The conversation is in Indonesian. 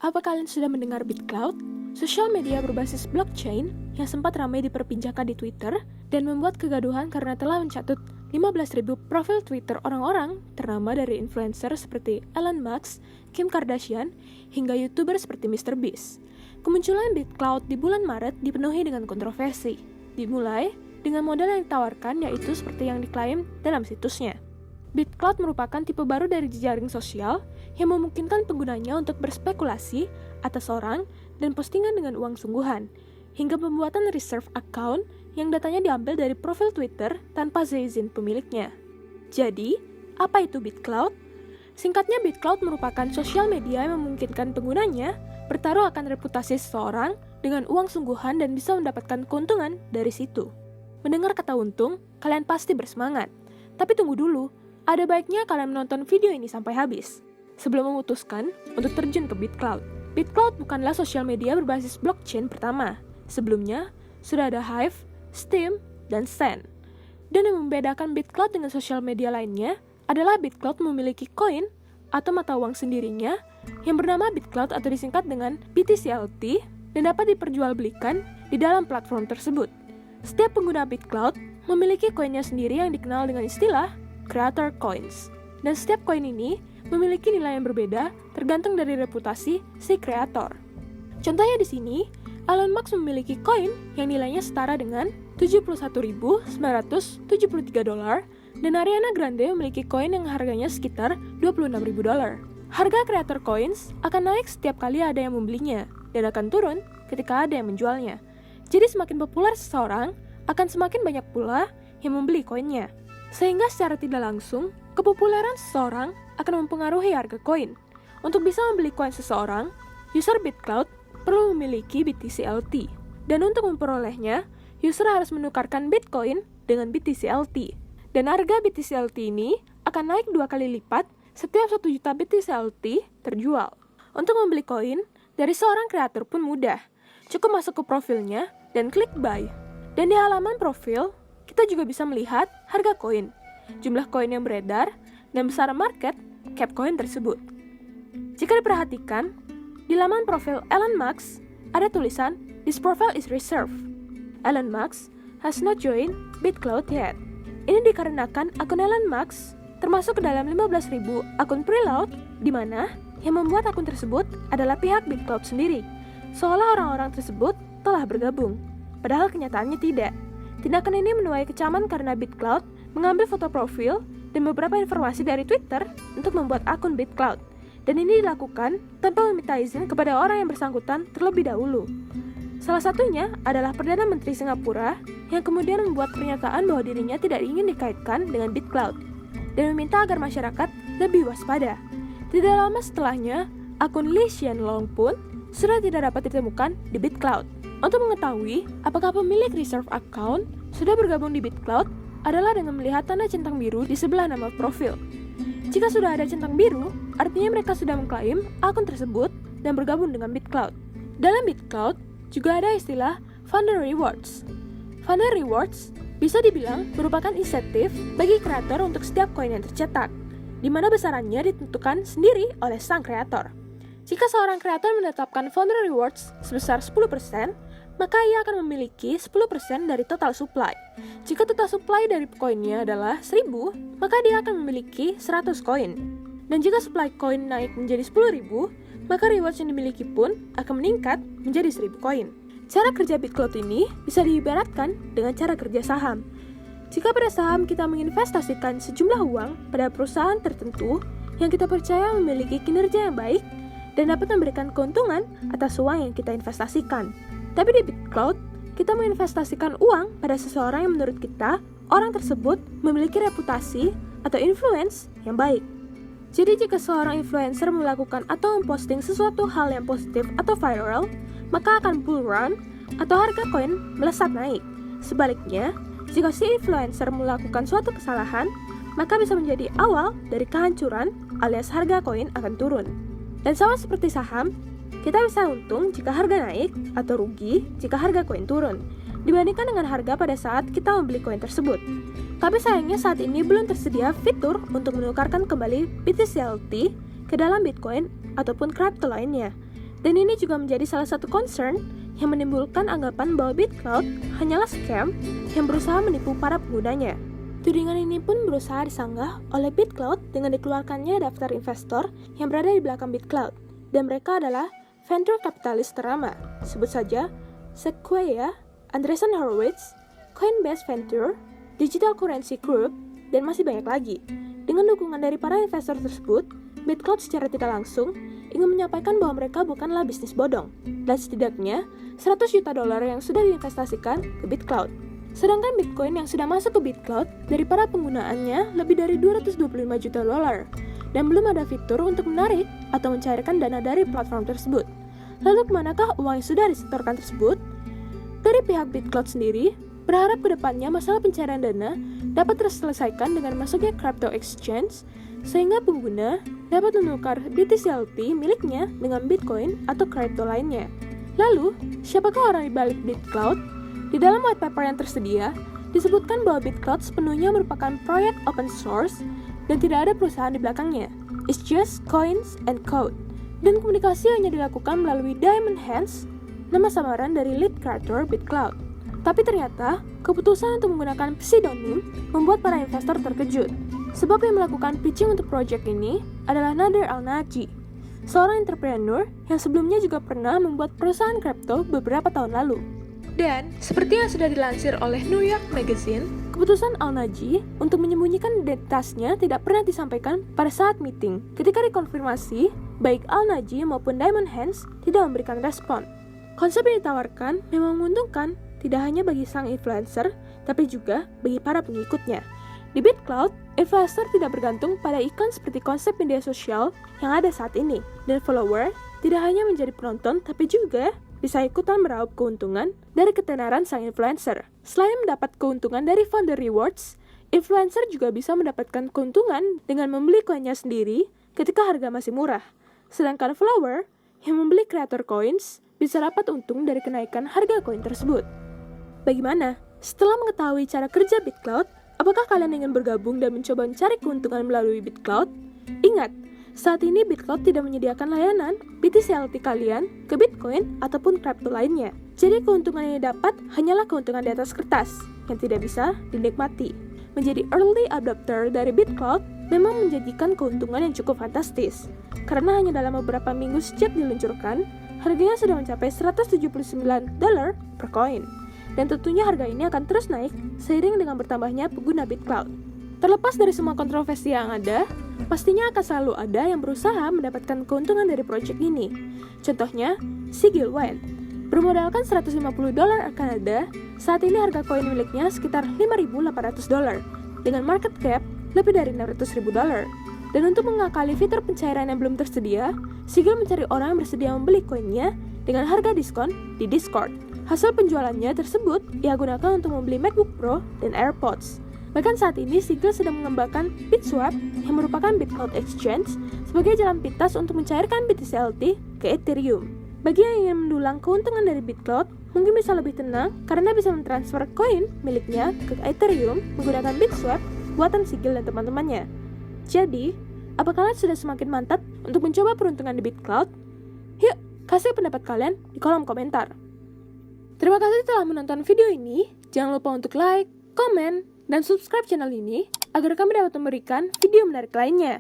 Apa kalian sudah mendengar BitCloud? Sosial media berbasis blockchain yang sempat ramai diperbincangkan di Twitter dan membuat kegaduhan karena telah mencatut 15.000 profil Twitter orang-orang ternama dari influencer seperti Elon Musk, Kim Kardashian, hingga YouTuber seperti MrBeast. Kemunculan BitCloud di bulan Maret dipenuhi dengan kontroversi. Dimulai dengan model yang ditawarkan yaitu seperti yang diklaim dalam situsnya. BitCloud merupakan tipe baru dari jejaring sosial yang memungkinkan penggunanya untuk berspekulasi atas orang dan postingan dengan uang sungguhan, hingga pembuatan reserve account yang datanya diambil dari profil Twitter tanpa seizin pemiliknya. Jadi, apa itu BitCloud? Singkatnya, BitCloud merupakan sosial media yang memungkinkan penggunanya bertaruh akan reputasi seseorang dengan uang sungguhan dan bisa mendapatkan keuntungan dari situ. Mendengar kata untung, kalian pasti bersemangat. Tapi tunggu dulu, ada baiknya kalian menonton video ini sampai habis sebelum memutuskan untuk terjun ke BitCloud. BitCloud bukanlah sosial media berbasis blockchain pertama. Sebelumnya, sudah ada Hive, Steem, dan Sand. Dan yang membedakan BitCloud dengan sosial media lainnya adalah BitCloud memiliki koin atau mata uang sendirinya yang bernama BitCloud atau disingkat dengan BTCLT dan dapat diperjualbelikan di dalam platform tersebut. Setiap pengguna BitCloud memiliki koinnya sendiri yang dikenal dengan istilah Creator Coins. Dan setiap koin ini memiliki nilai yang berbeda tergantung dari reputasi si kreator. Contohnya di sini, Elon Musk memiliki koin yang nilainya setara dengan $71.973 dan Ariana Grande memiliki koin yang harganya sekitar $26.000. Harga Creator Coins akan naik setiap kali ada yang membelinya dan akan turun ketika ada yang menjualnya. Jadi semakin populer seseorang, akan semakin banyak pula yang membeli koinnya. Sehingga secara tidak langsung, kepopuleran seseorang akan mempengaruhi harga koin. Untuk bisa membeli koin seseorang, user BitCloud perlu memiliki BTCLT. Dan untuk memperolehnya, user harus menukarkan Bitcoin dengan BTCLT. Dan harga BTCLT ini akan naik 2 kali lipat setiap 1 juta BTCLT terjual. Untuk membeli koin, dari seorang kreator pun mudah. Cukup masuk ke profilnya dan klik buy. Dan di halaman profil, kita juga bisa melihat harga koin, jumlah koin yang beredar, dan besar market cap koin tersebut. Jika diperhatikan, di laman profil Elon Musk ada tulisan "This profile is reserved. Elon Musk has not joined BitCloud yet." Ini dikarenakan akun Elon Musk termasuk ke dalam 15.000 akun preload, di mana yang membuat akun tersebut adalah pihak BitCloud sendiri, seolah orang-orang tersebut telah bergabung. Padahal kenyataannya tidak. Tindakan ini menuai kecaman karena BitCloud mengambil foto profil dan beberapa informasi dari Twitter untuk membuat akun BitCloud. Dan ini dilakukan tanpa meminta izin kepada orang yang bersangkutan terlebih dahulu. Salah satunya adalah Perdana Menteri Singapura yang kemudian membuat pernyataan bahwa dirinya tidak ingin dikaitkan dengan BitCloud dan meminta agar masyarakat lebih waspada. Tidak lama setelahnya, akun Lee Hsien Loong pun sudah tidak dapat ditemukan di BitCloud. Untuk mengetahui apakah pemilik reserve account sudah bergabung di BitCloud adalah dengan melihat tanda centang biru di sebelah nama profil. Jika sudah ada centang biru, artinya mereka sudah mengklaim akun tersebut dan bergabung dengan BitCloud. Dalam BitCloud juga ada istilah Founder Rewards. Founder Rewards bisa dibilang merupakan insentif bagi kreator untuk setiap koin yang tercetak, di mana besarannya ditentukan sendiri oleh sang kreator. Jika seorang kreator menetapkan Founder Rewards sebesar 10%, maka ia akan memiliki 10% dari total supply. Jika total supply dari koinnya adalah 1.000, maka dia akan memiliki 100 koin. Dan jika supply koin naik menjadi 10.000, maka rewards yang dimiliki pun akan meningkat menjadi 1.000 koin. Cara kerja BitCloud ini bisa diibaratkan dengan cara kerja saham. Jika pada saham kita menginvestasikan sejumlah uang pada perusahaan tertentu yang kita percaya memiliki kinerja yang baik dan dapat memberikan keuntungan atas uang yang kita investasikan. Tapi di BitCloud, kita menginvestasikan uang pada seseorang yang menurut kita, orang tersebut memiliki reputasi atau influence yang baik. Jadi jika seorang influencer melakukan atau memposting sesuatu hal yang positif atau viral, maka akan bull run atau harga koin melesat naik. Sebaliknya, jika si influencer melakukan suatu kesalahan, maka bisa menjadi awal dari kehancuran alias harga koin akan turun. Dan sama seperti saham, kita bisa untung jika harga naik atau rugi jika harga koin turun, dibandingkan dengan harga pada saat kita membeli koin tersebut. Tapi sayangnya saat ini belum tersedia fitur untuk menukarkan kembali BTCLT ke dalam Bitcoin ataupun kripto lainnya. Dan ini juga menjadi salah satu concern yang menimbulkan anggapan bahwa BitClout hanyalah scam yang berusaha menipu para penggunanya. Tudingan ini pun berusaha disanggah oleh BitClout dengan dikeluarkannya daftar investor yang berada di belakang BitClout, dan mereka adalah venture kapitalis ternama, sebut saja Sequoia, Andreessen Horowitz, Coinbase Venture, Digital Currency Group, dan masih banyak lagi. Dengan dukungan dari para investor tersebut, BitClout secara tidak langsung ingin menyampaikan bahwa mereka bukanlah bisnis bodong, dan setidaknya $100 juta yang sudah diinvestasikan ke BitClout. Sedangkan Bitcoin yang sudah masuk ke BitClout dari para penggunaannya lebih dari $225 juta, dan belum ada fitur untuk menarik atau mencairkan dana dari platform tersebut. Lalu kemanakah uang yang sudah disetorkan tersebut? Dari pihak BitClout sendiri, berharap kedepannya masalah pencairan dana dapat terselesaikan dengan masuknya crypto exchange, sehingga pengguna dapat menukar BTCLT miliknya dengan Bitcoin atau kripto lainnya. Lalu, siapakah orang di balik BitClout? Di dalam white paper yang tersedia, disebutkan bahwa BitClout sepenuhnya merupakan proyek open source dan tidak ada perusahaan di belakangnya. It's just coins and code. Dan komunikasi hanya dilakukan melalui Diamond Hands, nama samaran dari lead creator BitClout. Tapi ternyata, keputusan untuk menggunakan pseudonym membuat para investor terkejut. Sebab yang melakukan pitching untuk proyek ini adalah Nader Al-Naji, seorang entrepreneur yang sebelumnya juga pernah membuat perusahaan kripto beberapa tahun lalu. Dan, seperti yang sudah dilansir oleh New York Magazine, keputusan Al-Naji untuk menyembunyikan identitasnya tidak pernah disampaikan pada saat meeting. Ketika dikonfirmasi, baik Al-Naji maupun Diamond Hands tidak memberikan respon. Konsep yang ditawarkan memang menguntungkan tidak hanya bagi sang influencer, tapi juga bagi para pengikutnya. Di BitClout, investor tidak bergantung pada iklan seperti konsep media sosial yang ada saat ini, dan follower tidak hanya menjadi penonton, tapi juga bisa ikutan meraup keuntungan dari ketenaran sang influencer. Selain mendapat keuntungan dari founder rewards, influencer juga bisa mendapatkan keuntungan dengan membeli koinnya sendiri ketika harga masih murah. Sedangkan follower yang membeli creator coins bisa dapat untung dari kenaikan harga koin tersebut. Bagaimana? Setelah mengetahui cara kerja BitClout, apakah kalian ingin bergabung dan mencoba mencari keuntungan melalui BitClout? Ingat, saat ini BitClout tidak menyediakan layanan BTCLT kalian ke Bitcoin ataupun kripto lainnya. Jadi keuntungan yang didapat hanyalah keuntungan di atas kertas yang tidak bisa dinikmati. Menjadi early adopter dari BitClout memang menjanjikan keuntungan yang cukup fantastis. Karena hanya dalam beberapa minggu sejak diluncurkan, harganya sudah mencapai $179 per koin. Dan tentunya harga ini akan terus naik seiring dengan bertambahnya pengguna BitClout. Terlepas dari semua kontroversi yang ada, pastinya akan selalu ada yang berusaha mendapatkan keuntungan dari proyek ini. Contohnya, Sigil Wen. Bermodalkan $150 Kanada, saat ini harga koin miliknya sekitar $5.800 dengan market cap lebih dari $600.000. Dan untuk mengakali fitur pencairan yang belum tersedia, Sigil mencari orang yang bersedia membeli koinnya dengan harga diskon di Discord. Hasil penjualannya tersebut ia gunakan untuk membeli MacBook Pro dan AirPods. Bahkan saat ini Sigil sedang mengembangkan BitSwap yang merupakan BitClout Exchange sebagai jalan pintas untuk mencairkan BTCLT ke Ethereum. Bagi yang ingin mendulang keuntungan dari BitClout, mungkin bisa lebih tenang karena bisa mentransfer koin miliknya ke Ethereum menggunakan BitSwap buatan Sigil dan teman-temannya. Jadi, apa kalian sudah semakin mantap untuk mencoba peruntungan di BitClout? Yuk, kasih pendapat kalian di kolom komentar. Terima kasih telah menonton video ini. Jangan lupa untuk like, komen, dan subscribe channel ini agar kami dapat memberikan video menarik lainnya.